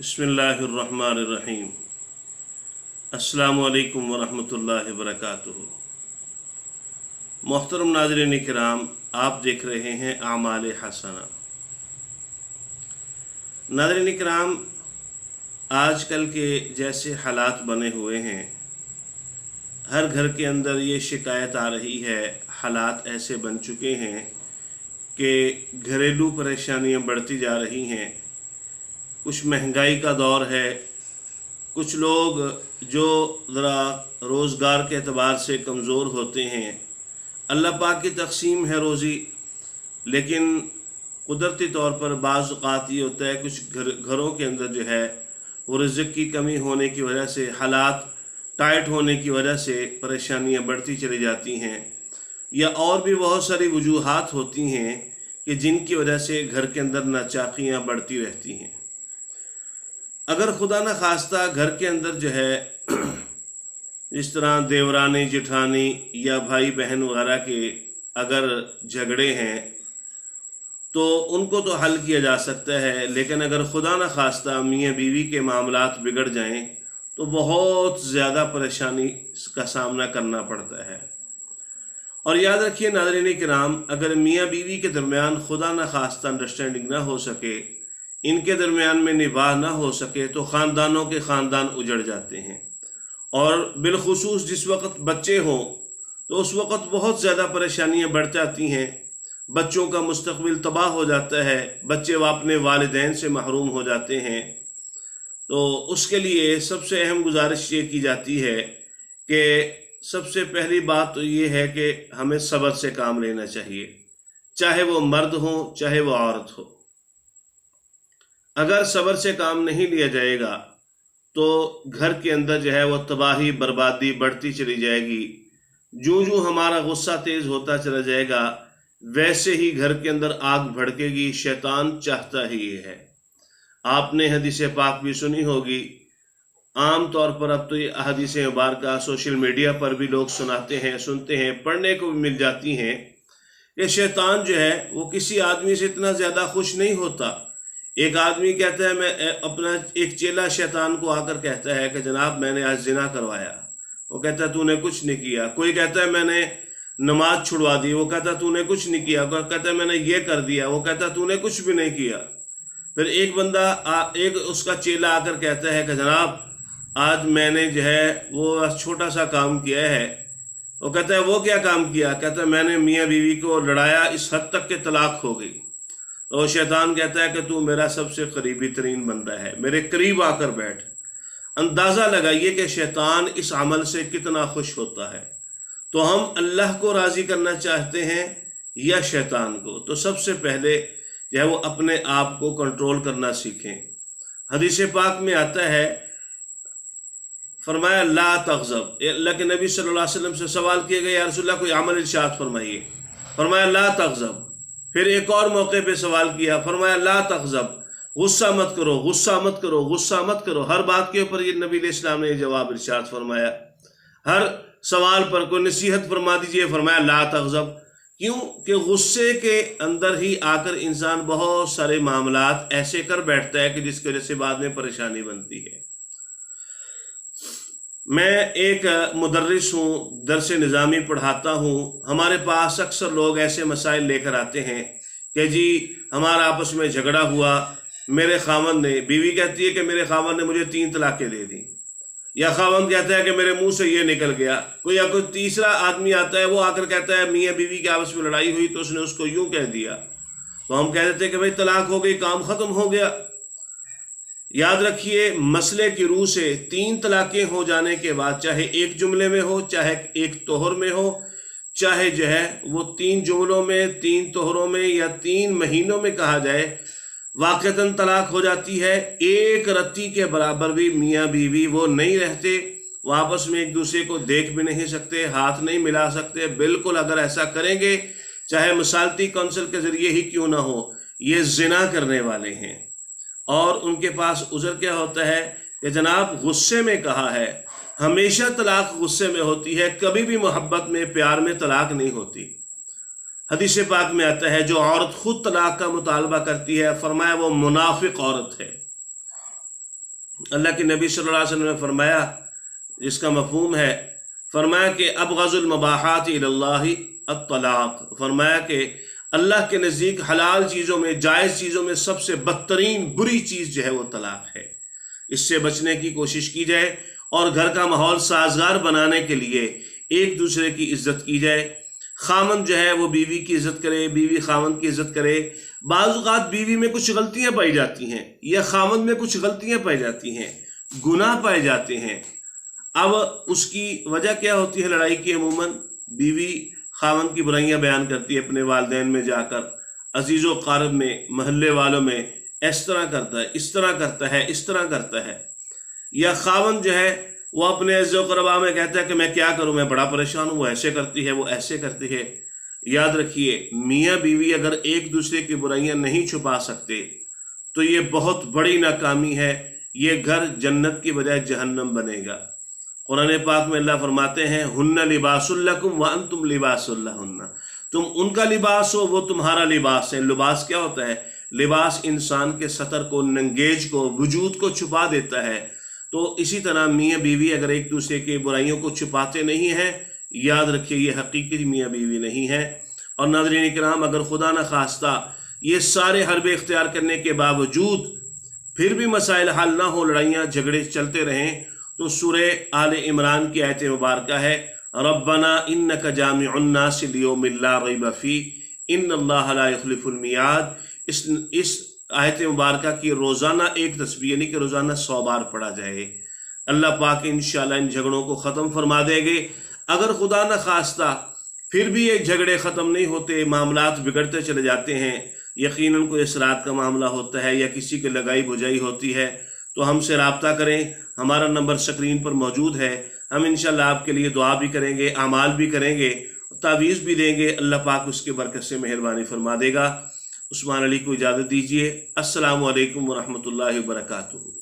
बिस्मिल्लाहिर्रहमानिर्रहीम। अस्सलामु अलैकुम वरहमतुल्लाहि वबरकातुहू। मोहतरम नाज़रीन किराम, आप देख रहे हैं आमाल हसना। नाज़रीन किराम, आजकल के जैसे हालात बने हुए हैं, हर घर के अंदर ये शिकायत आ रही है, हालात ऐसे बन चुके हैं कि घरेलू परेशानियां बढ़ती जा रही हैं। कुछ महंगाई का दौर है, कुछ लोग जो ज़रा रोज़गार के एतबार से कमज़ोर होते हैं, अल्लाह पाक की तक़सीम है रोज़ी, लेकिन कुदरती तौर पर बाज़ औक़ात ये होता है कुछ घरों के अंदर जो है वो रिज़्क़ की कमी होने की वजह से, हालात टाइट होने की वजह से परेशानियां बढ़ती चली जाती हैं, या और भी बहुत सारी वजूहात होती हैं कि जिनकी वजह से घर के अंदर नाचाकियाँ बढ़ती रहती हैं। अगर खुदा न खास्ता घर के अंदर जो है इस तरह देवरानी जेठानी या भाई बहन वगैरह के अगर झगड़े हैं तो उनको तो हल किया जा सकता है, लेकिन अगर खुदा न खास्ता मियाँ बीवी के मामलात बिगड़ जाएं तो बहुत ज़्यादा परेशानी का सामना करना पड़ता है। और याद रखिए नाज़रीन किराम, अगर मियाँ बीवी के दरमियान खुदा न खास्ता अंडरस्टैंडिंग ना हो सके, इनके दरमियान में निभाह ना हो सके, तो ख़ानदानों के ख़ानदान उजड़ जाते हैं। और बिलखुसूस जिस वक्त बच्चे हों तो उस वक्त बहुत ज़्यादा परेशानियां बढ़ जाती हैं, बच्चों का मुस्तक़बिल तबाह हो जाता है, बच्चे अपने वालिदैन से महरूम हो जाते हैं। तो उसके लिए सबसे अहम गुजारिश ये की जाती है कि सबसे पहली बात तो ये है कि हमें सब्र से काम लेना चाहिए, चाहे वो मर्द हो चाहे वो औरत हो। अगर सब्र से काम नहीं लिया जाएगा तो घर के अंदर जो है वो तबाही बर्बादी बढ़ती चली जाएगी। जो जो हमारा गुस्सा तेज़ होता चला जाएगा वैसे ही घर के अंदर आग भड़केगी। शैतान चाहता ही ये है। आपने हदीस पाक भी सुनी होगी, आम तौर पर अब तो ये हदीस मुबारका सोशल मीडिया पर भी लोग सुनाते हैं, सुनते हैं, पढ़ने को भी मिल जाती हैं कि शैतान जो है वो किसी आदमी से इतना ज़्यादा खुश नहीं होता। एक आदमी कहता है, मैं अपना एक चेला शैतान को आकर कहता है कि जनाब मैंने आज जिना करवाया, वो कहता है तूने कुछ नहीं किया। कोई कहता है मैंने नमाज छुड़वा दी, वो कहता है तूने कुछ नहीं किया। कोई कहता है मैंने ये कर दिया, वो कहता है तूने कुछ भी नहीं किया। फिर एक बंदा एक उसका चेला आकर कहता है कि जनाब आज मैंने जो है वो छोटा सा काम किया है। वो कहता है वो क्या काम किया? कहता है मैंने मियाँ बीवी को लड़ाया, इस हद तक के तलाक हो गई। तो शैतान कहता है कि तू मेरा सबसे करीबी तरीन बंदा है, मेरे करीब आकर बैठ। अंदाज़ा लगाइए कि शैतान इस अमल से कितना खुश होता है। तो हम अल्लाह को राज़ी करना चाहते हैं या शैतान को? तो सबसे पहले जो है वो अपने आप को कंट्रोल करना सीखें। हदीस पाक में आता है, फरमाया ला तग़ज़ब। अल्लाह के नबी सल्लल्लाहु अलैहि वसल्लम से सवाल किया गया, या रसूलल्लाह कोई अमल इरशाद फरमाइए। फरमाया ला तग़ज़ब। फिर एक और मौके पे सवाल किया, फरमाया ला तग़ज़ब, गुस्सा मत करो, गुस्सा मत करो, गुस्सा मत करो। हर बात के ऊपर ये नबी इस्लाम ने जवाब इरशाद फरमाया। हर सवाल पर कोई नसीहत फरमा दीजिए, फरमाया ला तग़ज़ब। क्यों कि गुस्से के अंदर ही आकर इंसान बहुत सारे मामलात ऐसे कर बैठता है कि जिसकी वजह से बाद में परेशानी बनती है। मैं एक मुदर्रिस हूँ, दरस निज़ामी पढ़ाता हूँ। हमारे पास अक्सर लोग ऐसे मसाइल लेकर आते हैं कि जी हमारा आपस में झगड़ा हुआ, मेरे खावंद ने, बीवी कहती है कि मेरे खावंद ने मुझे 3 तलाक़ें दे दी, या खावंद कहता है कि मेरे मुंह से ये निकल गया। कोई या कोई तीसरा आदमी आता है, वो आकर कहता है मियाँ बीवी की आपस में लड़ाई हुई तो उसने उसको यूँ कह दिया, तो हम कह देते हैं कि भाई तलाक हो गई, काम ख़त्म हो गया। याद रखिए, मसले की रूह से 3 तलाक़ें हो जाने के बाद, चाहे एक जुमले में हो, चाहे एक तोहर में हो, चाहे जो है वो 3 जुमलों में, 3 तोहरों में या 3 महीनों में कहा जाए, वाक़तन तलाक हो जाती है। एक रत्ती के बराबर भी मियाँ बीवी वो नहीं रहते, वो आपस में एक दूसरे को देख भी नहीं सकते, हाथ नहीं मिला सकते। बिल्कुल अगर ऐसा करेंगे, चाहे मिसालती कौंसिल के ज़रिए ही क्यों ना हो, ये ज़िना करने वाले हैं। और उनके पास उज़र क्या होता है कि जनाब गुस्से में कहा है, हमेशा तलाक गुस्से में होती है, कभी भी मोहब्बत में प्यार में तलाक नहीं होती। हदीस पाक में आता है, जो औरत खुद तलाक का मुतालबा करती है, फरमाया वो मुनाफिक औरत है। अल्लाह के नबी सल्लल्लाहु अलैहि वसल्लम ने फरमाया, जिसका मफहूम है, फरमाया कि अबग़ज़ुल मबाहात इलल्लाहि अत-तलाक़, फरमाया कि अल्लाह के नज़दीक हलाल चीज़ों में, जायज़ चीज़ों में सबसे बदतरीन बुरी चीज़ जो है वो तलाक़ है। इससे बचने की कोशिश की जाए और घर का माहौल साजगार बनाने के लिए एक दूसरे की इज़्ज़त की जाए। खामन जो है वो बीवी की इज़्ज़त करे, बीवी खामन की इज़्ज़त करे। बाज़ औक़ात बीवी में कुछ गलतियाँ पाई जाती हैं या खामन में कुछ गलतियाँ पाई जाती हैं, गुनाह पाए जाते हैं। अब उसकी वजह क्या होती है लड़ाई की? अमूमन बीवी खामन की बुराइयाँ बयान करती है अपने वालिदैन में जाकर, अजीज़ो क़ारब में, महल्ले वालों में, इस तरह करता है, इस तरह करता है, इस तरह करता है। या खामन जो है वो अपने अज़्ज़ो क़रबा में कहता है कि मैं क्या करूँ, मैं बड़ा परेशान हूँ, वो ऐसे करती है, वो ऐसे करती है। याद रखिए, मियाँ बीवी अगर एक दूसरे की बुराइयाँ नहीं छुपा सकते तो ये बहुत बड़ी नाकामी है। ये घर जन्नत की बजाय जहन्नम बनेगा। कुरान पाक में अल्लाह फरमाते हैं, हुन्ना लिबासुल लकुम व अंतुम लिबासुल लहुन्ना, तुम उनका लिबास हो, वो तुम्हारा लिबास है। लिबास क्या होता है? लिबास इंसान के सतर को, नंगेज को, वजूद को छुपा देता है। तो इसी तरह मियाँ बीवी अगर एक दूसरे की बुराइयों को छुपाते नहीं हैं, याद रखिए ये हकीकी मियाँ बीवी नहीं है। और नाज़रीन इकराम, अगर खुदा न खास्ता ये सारे हरबे इख्तियार करने के बावजूद फिर भी मसाइल हल ना हो, लड़ाइयाँ झगड़े चलते रहें, तो सूरह आले इमरान की आयत मुबारका है, रब्बना इन्नका जामिउन नास लियौमिन ला रैब फीह इन्नल्लाहा ला युखलिफुल मियाद। इस आयत मुबारका की रोज़ाना एक तस्बीह, यानी कि रोज़ाना 100 बार पढ़ा जाए। अल्लाह पाक इंशाअल्लाह इन झगड़ों को ख़त्म फरमा देंगे। अगर खुदा न खास्ता फिर भी ये झगड़े ख़त्म नहीं होते, मामलात बिगड़ते चले जाते हैं, यकीनन कोई इसरात का मामला होता है या किसी की लगाई बुझाई होती है, तो हमसे रब्ता करें। हमारा नंबर स्क्रीन पर मौजूद है। हम इंशाअल्लाह आपके लिए दुआ भी करेंगे, अमाल भी करेंगे, तावीज़ भी देंगे। अल्लाह पाक उसके बरकत से मेहरबानी फरमा देगा। उस्मान अली को इजाज़त दीजिए। अस्सलामु अलैकुम व रहमतुल्लाहि व बरकातुहू।